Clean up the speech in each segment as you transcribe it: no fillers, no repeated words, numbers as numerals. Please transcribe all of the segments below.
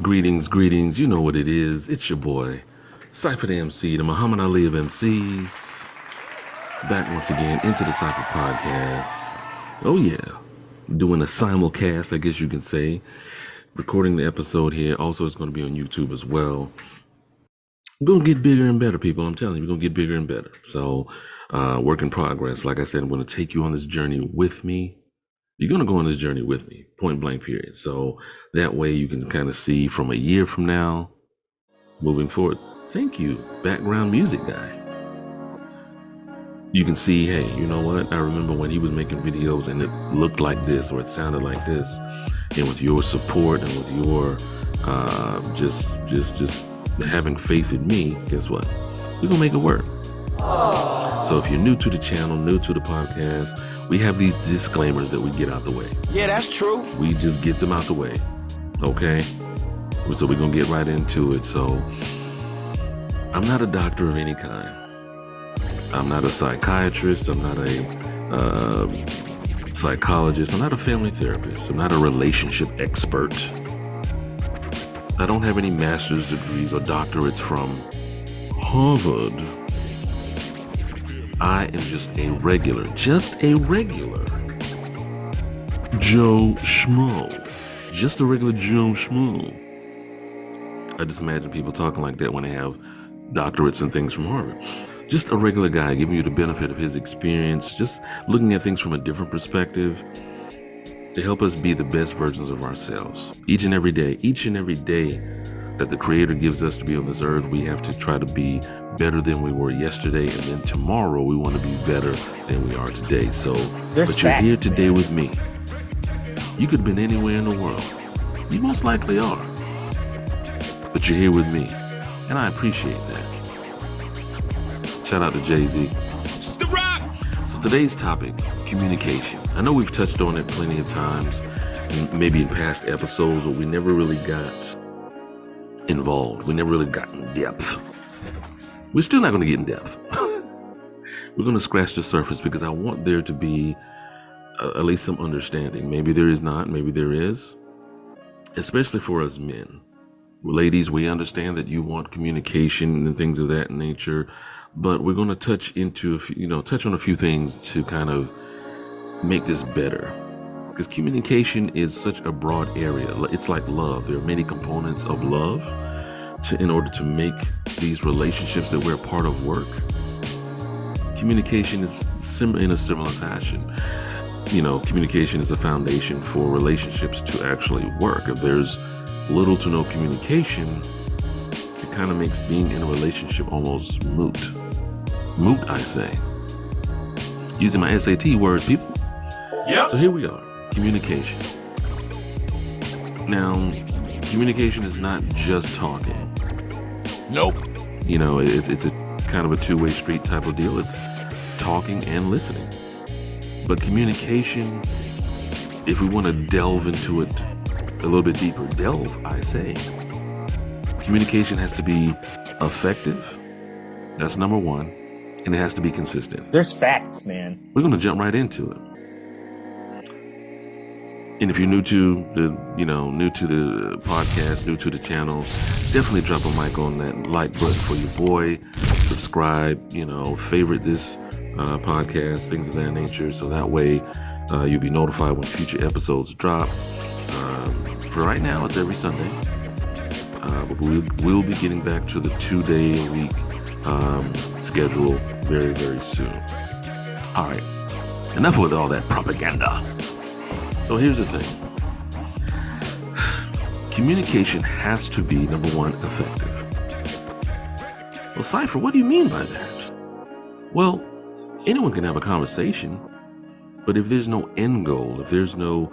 Greetings, you know what it is. It's your boy, Cypher Da MC, the Muhammad Ali of MCs. Back once again into the Cypher Podcast. Oh yeah, doing a simulcast, I guess you can say. Recording the episode here. Also, it's going to be on YouTube as well. We're going to get bigger and better, people. I'm telling you, we're going to get bigger and better. So, work in progress. Like I said, I'm going to take you on this journey with me. You're going to go on this journey with me, point blank period. So that way you can kind of see from a year from now, moving forward. Thank you, background music guy. You can see, hey, you know what? I remember when he was making videos and it looked like this or it sounded like this. And with your support and with your just having faith in me, guess what? We're going to make it work. So if you're new to the channel, new to the podcast, we have these disclaimers that we get out the way. Yeah, that's true. We just get them out the way, okay? So we're going to get right into it. So I'm not a doctor of any kind. I'm not a psychiatrist. I'm not a psychologist. I'm not a family therapist. I'm not a relationship expert. I don't have any master's degrees or doctorates from Harvard. I am just a regular Joe Schmo. Just a regular Joe Schmo. I just imagine people talking like that when they have doctorates and things from Harvard. Just a regular guy giving you the benefit of his experience, just looking at things from a different perspective to help us be the best versions of ourselves. Each and every day that the Creator gives us to be on this earth, we have to try to be better than we were yesterday, and then tomorrow we want to be better than we are today. So, but you're here today with me. You could have been anywhere in the world. You most likely are. But you're here with me, and I appreciate that. Shout out to Jay-Z. So today's topic, communication. I know we've touched on it plenty of times, maybe in past episodes, but we never really got involved. We never really got in depth. We're still not going to get in depth. We're going to scratch the surface because I want there to be at least some understanding. Maybe there is not, maybe there is, especially for us men. Ladies, we understand that you want communication and things of that nature, but we're going to touch on a few things to kind of make this better. Because communication is such a broad area. It's like love. There are many components of love in order to make these relationships that we're a part of work. Communication is in a similar fashion. Communication is a foundation for relationships to actually work. If there's little to no communication, it kind of makes being in a relationship almost moot. Moot, I say. Using my SAT words, people. Yep. So here we are. Communication. Now, communication is not just talking. Nope. It's a kind of a two-way street type of deal. It's talking and listening. But communication, if we want to delve into it a little bit deeper, I say. Communication has to be effective. That's number one. And it has to be consistent. There's facts, man. We're going to jump right into it. And if you're new to the podcast, new to the channel, definitely drop a mic on that like button for your boy. Subscribe, favorite this podcast, things of that nature. So that way you'll be notified when future episodes drop. For right now, it's every Sunday. But we'll be getting back to the 2-day-a-week schedule very, very soon. All right. Enough with all that propaganda. So here's the thing. Communication has to be, number one, effective. Well, Cypher, what do you mean by that? Well, anyone can have a conversation, but if there's no end goal, if there's no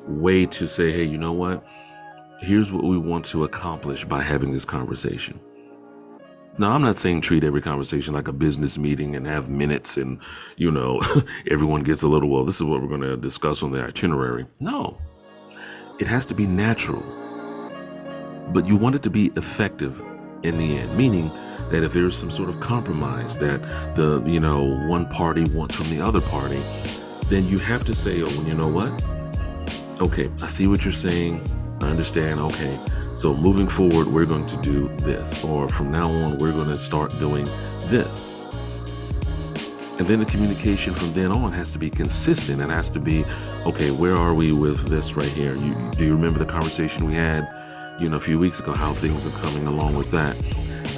way to say, hey, you know what? Here's what we want to accomplish by having this conversation. Now, I'm not saying treat every conversation like a business meeting and have minutes and, everyone gets a little, well, this is what we're going to discuss on the itinerary. No, it has to be natural, but you want it to be effective in the end, meaning that if there's some sort of compromise that the, one party wants from the other party, then you have to say, oh, you know what? Okay, I see what you're saying. I understand, okay, so moving forward, we're going to do this, or from now on, we're going to start doing this. And then the communication from then on has to be consistent. It has to be, okay, where are we with this right here? Do you remember the conversation we had, a few weeks ago, how things are coming along with that?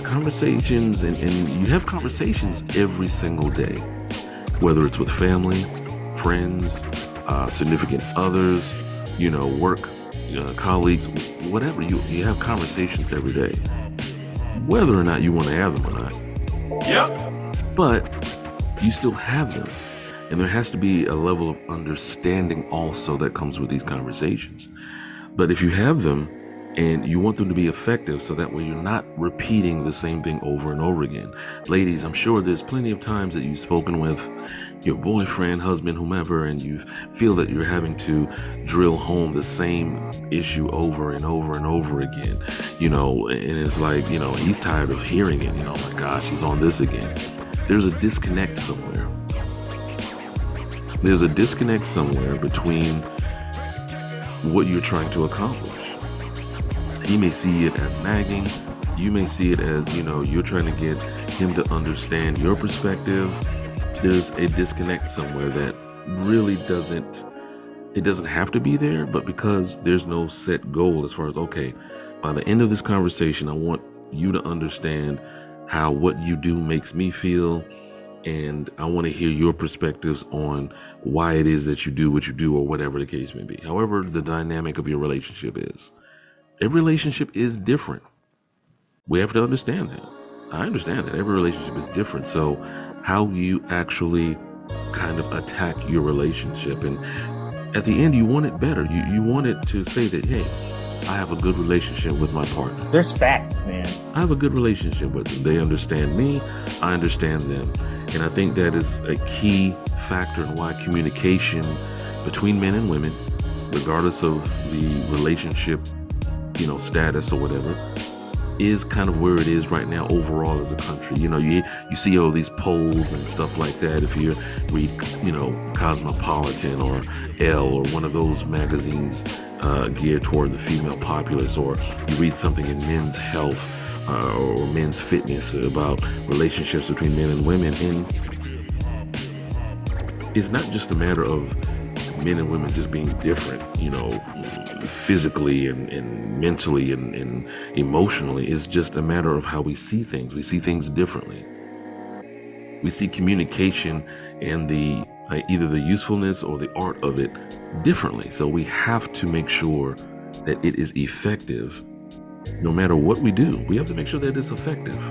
Conversations, and you have conversations every single day, whether it's with family, friends, significant others, work, colleagues, whatever. You have conversations every day, whether or not you want to have them or not. Yep. But you still have them. And there has to be a level of understanding also that comes with these conversations. But if you have them and you want them to be effective, so that way you're not repeating the same thing over and over again. Ladies, I'm sure there's plenty of times that you've spoken with your boyfriend, husband, whomever, and you feel that you're having to drill home the same issue over and over and over again, and it's like, he's tired of hearing it. Oh my gosh, he's on this again. There's a disconnect somewhere. There's a disconnect somewhere between what you're trying to accomplish. He may see it as nagging. You may see it as, you're trying to get him to understand your perspective. There's a disconnect somewhere that really doesn't have to be there, but because there's no set goal as far as, okay, by the end of this conversation, I want you to understand how what you do makes me feel, and I want to hear your perspectives on why it is that you do what you do, or whatever the case may be. However the dynamic of your relationship is. Every relationship is different. We have to understand that. I understand that every relationship is different. So how you actually kind of attack your relationship, and at the end you want it better. You want it to say that, hey, I have a good relationship with my partner. There's facts, man. I have a good relationship with them. They understand me. I understand them. And I think that is a key factor in why communication between men and women, regardless of the relationship, status or whatever, is kind of where it is right now overall as a country. You see all these polls and stuff like that. If you read, Cosmopolitan or Elle or one of those magazines geared toward the female populace, or you read something in Men's Health or Men's Fitness about relationships between men and women, and it's not just a matter of men and women just being different, physically and mentally and emotionally. It's just a matter of how we see things. We see things differently. We see communication and the either the usefulness or the art of it differently. So we have to make sure that it is effective. No matter what we do, we have to make sure that it's effective.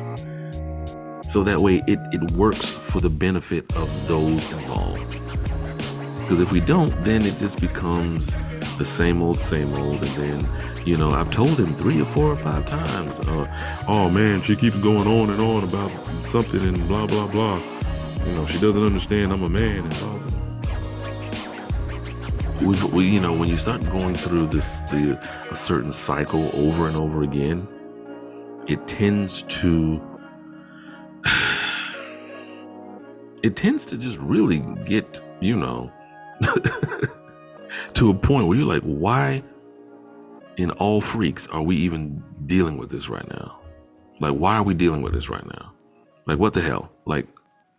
So that way it works for the benefit of those involved. Because if we don't, then it just becomes the same old, and then, I've told him 3 or 4 or 5 times, oh man, she keeps going on and on about something and blah, blah, blah. She doesn't understand I'm a man and all that. When you start going through a certain cycle over and over again, it tends to just really get, to a point where you're like, why in all freaks are we even dealing with this right now? Like, why are we dealing with this right now? Like, what the hell? Like,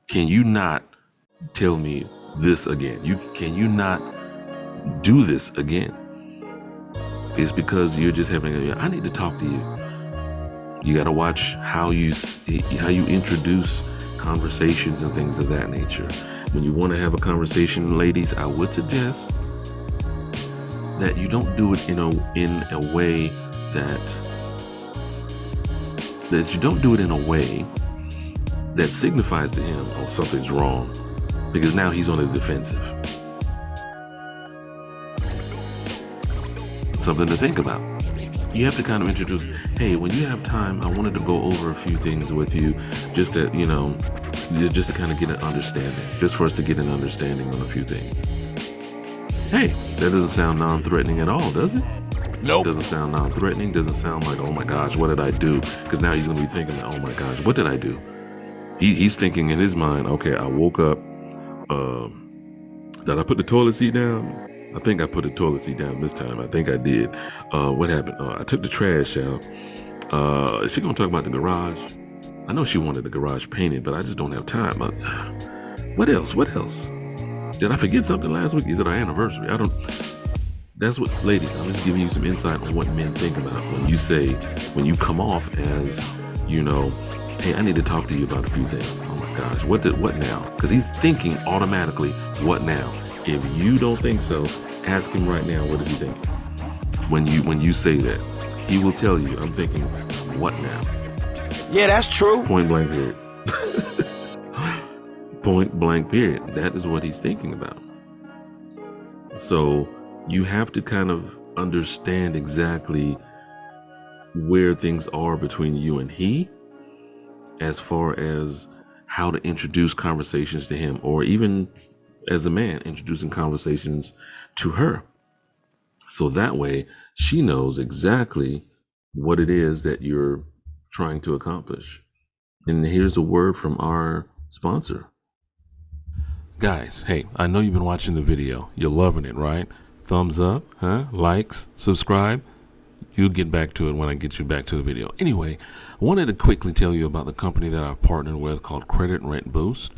can you not tell me this again? Can you not do this again? It's because you're just I need to talk to you. You got to watch how you introduce conversations and things of that nature. When you want to have a conversation, ladies, I would suggest that you don't do it in a way that signifies to him, oh, something's wrong, because now he's on the defensive. Something to think about. You have to kind of introduce, hey, when you have time, I wanted to go over a few things with you, just to kind of get an understanding, just for us to get an understanding on a few things. Hey, that doesn't sound non-threatening at all, does it? Nope. Doesn't sound non-threatening, doesn't sound like, oh my gosh, what did I do? Because now he's going to be thinking, oh my gosh, what did I do? He's thinking in his mind, okay, I woke up, did I put the toilet seat down? I think I put a toilet seat down this time. I think I did. What happened? I took the trash out. Is she gonna talk about the garage? I know she wanted the garage painted, but I just don't have time. What else? What else? Did I forget something last week? Is it our anniversary? I don't. That's what, ladies, I'm just giving you some insight on what men think about when you come off as, hey, I need to talk to you about a few things. Oh my gosh, what now? Because he's thinking automatically, what now? If you don't think so, ask him right now, what is he thinking? When you say that, he will tell you, I'm thinking, what now? Yeah, that's true. Point blank period. Point blank period. That is what he's thinking about. So you have to kind of understand exactly where things are between you and he, as far as how to introduce conversations to him, or even as a man introducing conversations to her. So that way she knows exactly what it is that you're trying to accomplish. And here's a word from our sponsor. Guys, hey, I know you've been watching the video. You're loving it, right? Thumbs up, huh? Likes, subscribe. You'll get back to it when I get you back to the video. Anyway, I wanted to quickly tell you about the company that I've partnered with called Credit Rent Boost.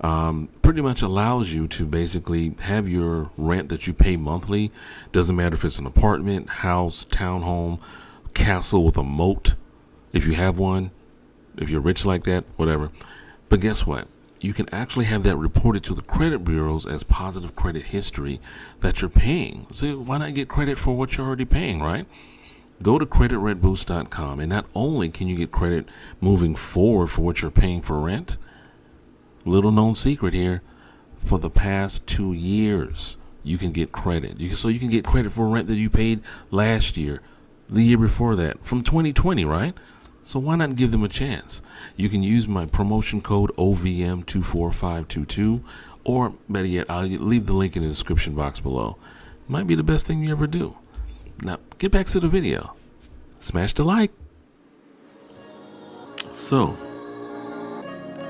Pretty much allows you to basically have your rent that you pay monthly. Doesn't matter if it's an apartment, house, townhome, castle with a moat, if you have one, if you're rich like that, whatever. But guess what? You can actually have that reported to the credit bureaus as positive credit history that you're paying. So why not get credit for what you're already paying, right? Go to creditrentboost.com, and not only can you get credit moving forward for what you're paying for rent, little known secret here, for the past 2 years, you can get credit. So you can get credit for rent that you paid last year, the year before that, from 2020, right? So why not give them a chance? You can use my promotion code OVM24522, or better yet, I'll leave the link in the description box below. Might be the best thing you ever do. Now, get back to the video. Smash the like. So,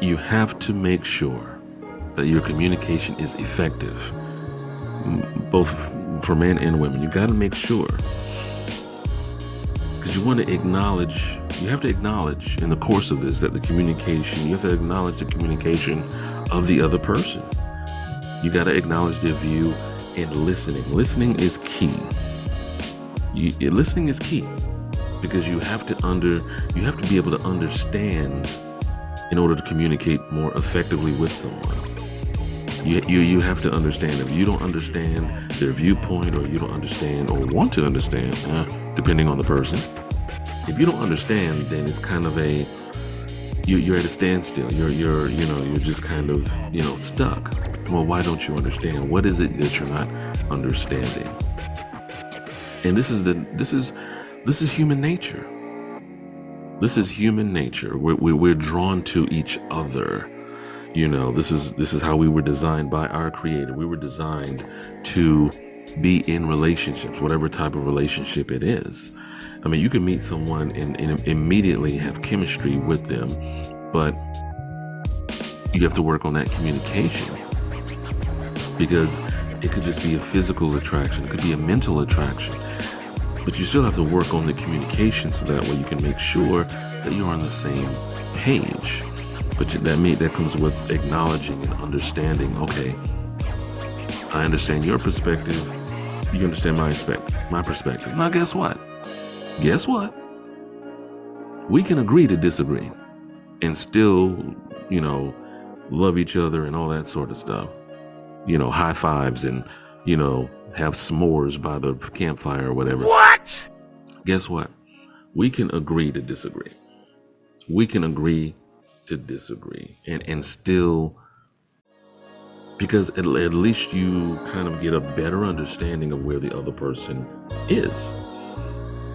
you have to make sure that your communication is effective, both for men and women. You got to make sure, because you have to acknowledge in the course of this that you have to acknowledge the communication of the other person. You got to acknowledge their view, and listening. Listening is key. Listening is key, because you have to be able to understand in order to communicate more effectively with someone. You have to understand. If you don't understand their viewpoint, or you don't understand or want to understand, depending on the person, if you don't understand, then it's kind of you're at a standstill. You're just kind of stuck. Well, why don't you understand? What is it that you're not understanding? And this is human nature. This is human nature. We're drawn to each other. This is how we were designed by our Creator. We were designed to be in relationships, whatever type of relationship it is. I mean, you can meet someone and immediately have chemistry with them, but you have to work on that communication, because it could just be a physical attraction. It could be a mental attraction. But you still have to work on the communication, so that way you can make sure that you're on the same page. But that comes with acknowledging and understanding, okay, I understand your perspective. You understand my perspective. Now, guess what? We can agree to disagree and still, love each other and all that sort of stuff. High fives and, have s'mores by the campfire or whatever. What? Guess what? We can agree to disagree. We can agree to disagree and still, because at least you kind of get a better understanding of where the other person is,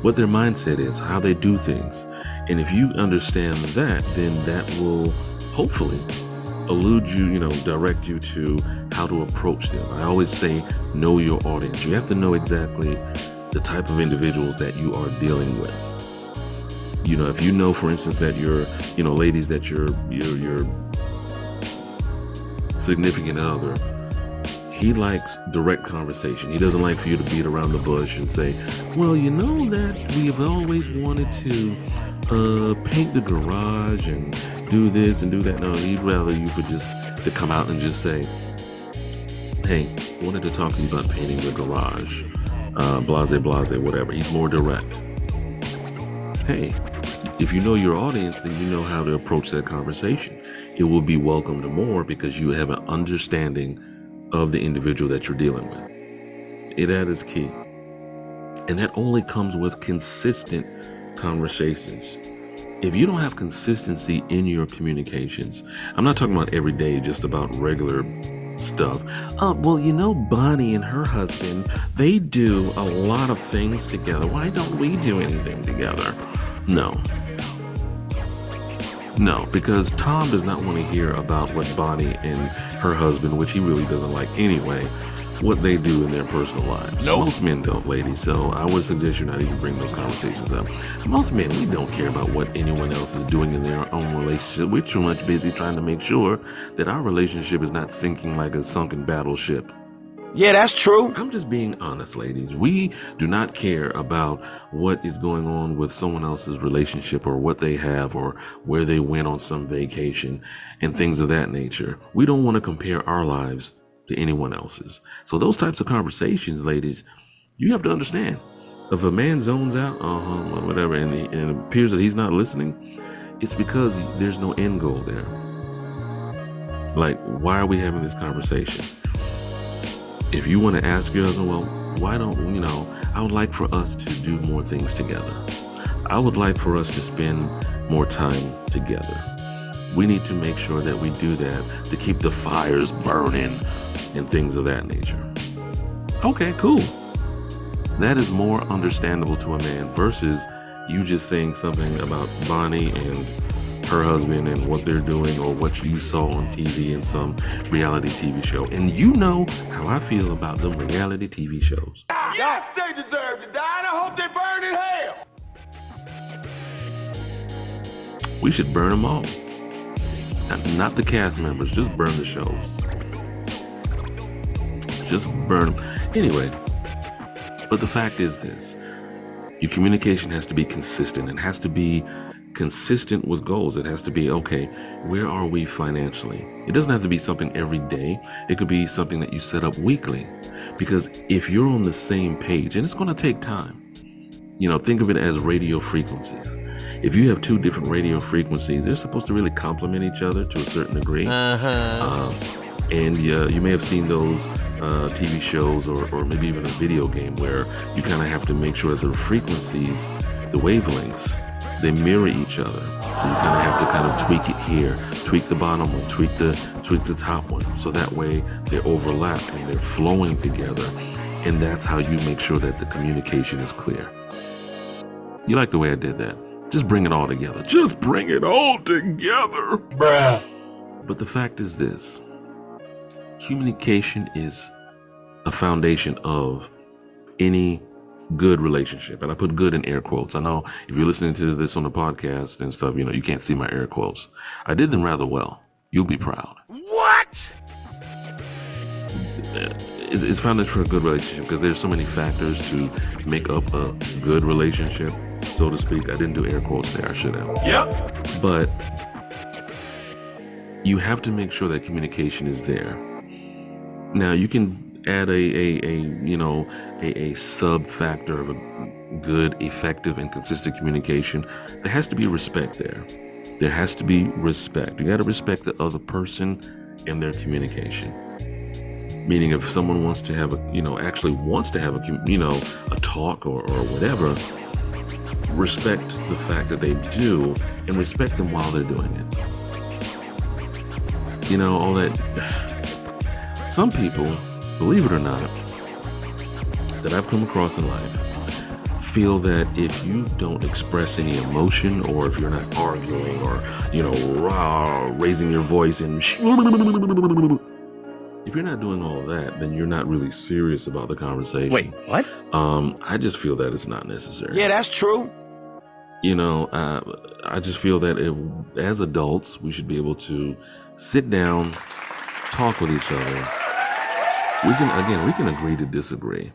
what their mindset is, how they do things. And if you understand that, then that will hopefully direct you to how to approach them. I always say, know your audience. You have to know exactly the type of individuals that you are dealing with. If you know, for instance, that ladies, that your significant other, He likes direct conversation. He doesn't like for you to beat around the bush and say, well, you know that we have always wanted to paint the garage and do this and do that. No, he'd rather you for just to come out and just say, hey, I wanted to talk to you about painting the garage. Blase, whatever. He's more direct. Hey, if you know your audience, then you know how to approach that conversation. It will be welcomed more because you have an understanding of the individual that you're dealing with. That is key. And that only comes with consistent conversations. If you don't have consistency in your communications, I'm not talking about every day, just about regular stuff. Well, you know, Bonnie and her husband, they do a lot of things together. Why don't we do anything together? No, because Tom does not want to hear about what Bonnie and her husband, which he really doesn't like anyway, what they do in their personal lives. Nope. Most men don't, ladies, so I would suggest you not even bring those conversations up. Most men, we don't care about what anyone else is doing in their own relationship. We're too much busy trying to make sure that our relationship is not sinking like a sunken battleship. Yeah, that's true. I'm just being honest, ladies. We do not care about what is going on with someone else's relationship or what they have or where they went on some vacation and things of that nature. We don't want to compare our lives to anyone else's. So those types of conversations, ladies, you have to understand. If a man zones out, whatever, and it appears that he's not listening, it's because there's no end goal there. Like, why are we having this conversation? If you want to ask your husband, well, why don't, I would like for us to do more things together. I would like for us to spend more time together. We need to make sure that we do that to keep the fires burning and things of that nature. Okay, cool. That is more understandable to a man versus you just saying something about Bonnie and her husband and what they're doing or what you saw on TV in some reality TV show. And you know how I feel about them reality TV shows. Yes, they deserve to die, and I hope they burn in hell. We should burn them all. Not the cast members, just burn the shows. Just burn them. Anyway, but the fact is this. Your communication has to be consistent. It has to be consistent with goals. It has to be, okay, where are we financially? It doesn't have to be something every day. It could be something that you set up weekly. Because if you're on the same page, and it's going to take time, think of it as radio frequencies. If you have two different radio frequencies, they're supposed to really complement each other to a certain degree. And you may have seen those TV shows or maybe even a video game where you kind of have to make sure that the frequencies, the wavelengths, they mirror each other. So you kind of have to kind of tweak it here, tweak the bottom one, tweak the top one. So that way they overlap and they're flowing together. And that's how you make sure that the communication is clear. You like the way I did that? Just bring it all together. Just bring it all together. Bruh. But the fact is this. Communication is a foundation of any good relationship. And I put good in air quotes. I know if you're listening to this on the podcast and stuff, you can't see my air quotes. I did them rather well. You'll be proud. What? It's foundation for a good relationship because there's so many factors to make up a good relationship, so to speak. I didn't do air quotes there. I should have. Yep. But you have to make sure that communication is there. Now you can add a sub factor of a good, effective, and consistent communication. There has to be respect there. There has to be respect. You got to respect the other person and their communication. Meaning, if someone wants to have a talk or whatever, respect the fact that they do, and respect them while they're doing it. All that. Some people, believe it or not, that I've come across in life feel that if you don't express any emotion, or if you're not arguing or, raising your voice and if you're not doing all of that, then you're not really serious about the conversation. Wait, what? I just feel that it's not necessary. Yeah, that's true. I just feel that as adults, we should be able to sit down, talk with each other, we can agree to disagree.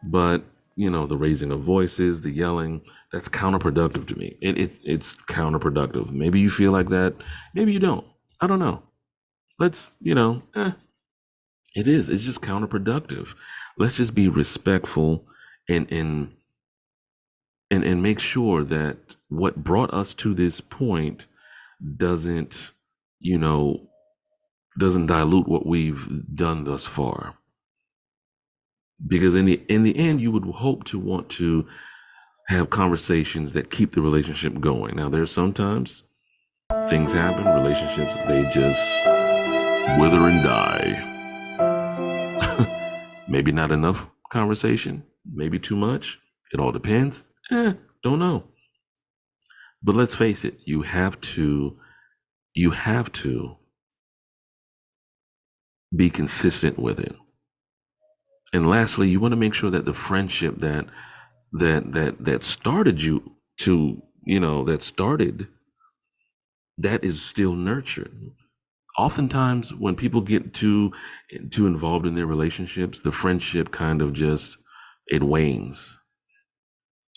But, the raising of voices, the yelling, that's counterproductive to me. It's counterproductive. Maybe you feel like that. Maybe you don't. I don't know. Let's, it is. It's just counterproductive. Let's just be respectful and make sure that what brought us to this point doesn't, doesn't dilute what we've done thus far. Because in the end, you would hope to want to have conversations that keep the relationship going. Now, there's sometimes things happen, relationships, they just wither and die. Maybe not enough conversation, maybe too much. It all depends. Don't know. But let's face it, you have to be consistent with it. And lastly, you want to make sure that the friendship that started you to, that is still nurtured. Oftentimes when people get too involved in their relationships, the friendship kind of just, it wanes.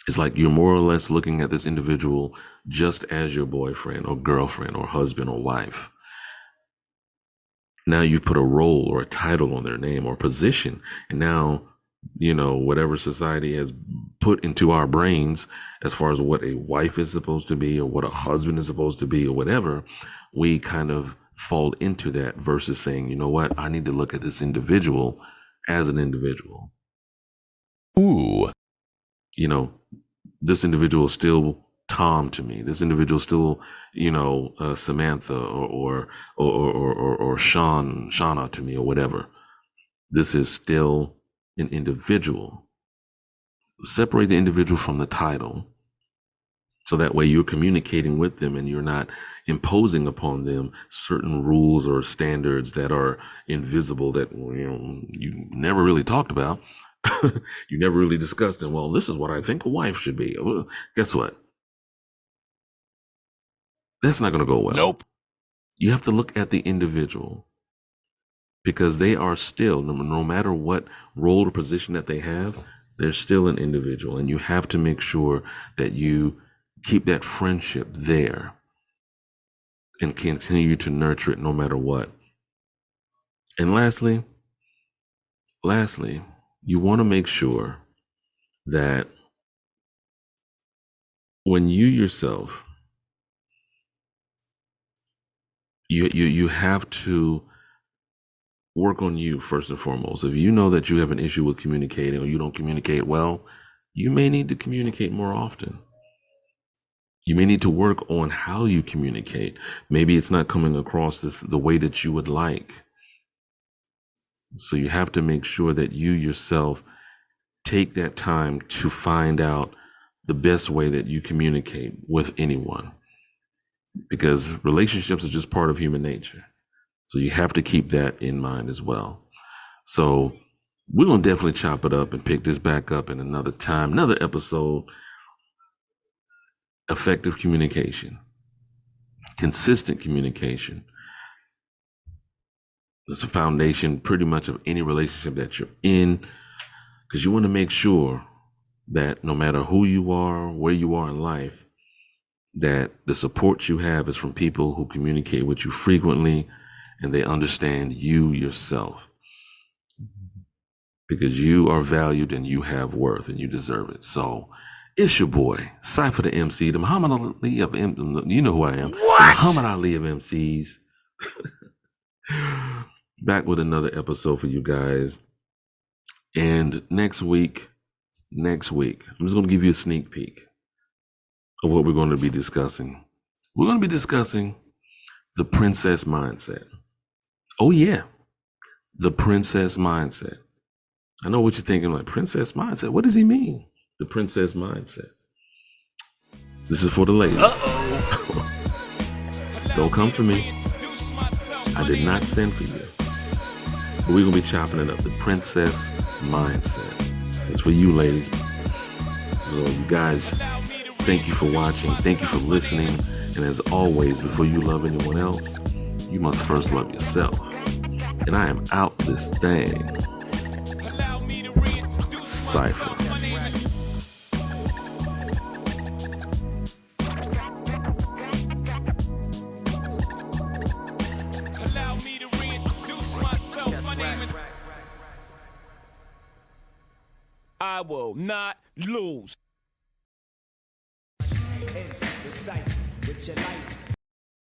It's like you're more or less looking at this individual just as your boyfriend or girlfriend or husband or wife. Now you've put a role or a title on their name or position, and now, whatever society has put into our brains as far as what a wife is supposed to be or what a husband is supposed to be or whatever, we kind of fall into that versus saying, you know what, I need to look at this individual as an individual. Ooh. This individual is still Tom to me. This individual still, Samantha or Shauna to me or whatever. This is still an individual. Separate the individual from the title. So that way you're communicating with them and you're not imposing upon them certain rules or standards that are invisible that, you never really talked about. You never really discussed them. Well, this is what I think a wife should be. Well, guess what? That's not going to go well. Nope. You have to look at the individual because they are still, no matter what role or position that they have, they're still an individual. And you have to make sure that you keep that friendship there and continue to nurture it no matter what. And lastly, you want to make sure that when you yourself, you have to work on you first and foremost. If you know that you have an issue with communicating or you don't communicate well, you may need to communicate more often. You may need to work on how you communicate. Maybe it's not coming across the way that you would like. So you have to make sure that you yourself take that time to find out the best way that you communicate with anyone. Because relationships are just part of human nature. So you have to keep that in mind as well. So we're going to definitely chop it up and pick this back up in another time, another episode. Effective communication, consistent communication. That's the foundation pretty much of any relationship that you're in, because you want to make sure that no matter who you are, where you are in life, that the support you have is from people who communicate with you frequently and they understand you yourself, because you are valued and you have worth and you deserve it. So it's your boy, Cypher Da MC, the Muhammad Ali of you know who I am. What? The Muhammad Ali of MCs. Back with another episode for you guys. And next week, I'm just going to give you a sneak peek of what we're going to be discussing. We're going to be discussing the princess mindset. Oh yeah, the princess mindset. I know what you're thinking, like, princess mindset? What does he mean? The princess mindset. This is for the ladies. Don't come for me. I did not send for you. But we're going to be chopping it up. The princess mindset. It's for you, ladies. So you guys, thank you for watching. Thank you for listening. And as always, before you love anyone else, you must first love yourself. and I am out this thing. Cypher. Allow me to reintroduce myself. My name is. I will not lose. Into the cypher with your light.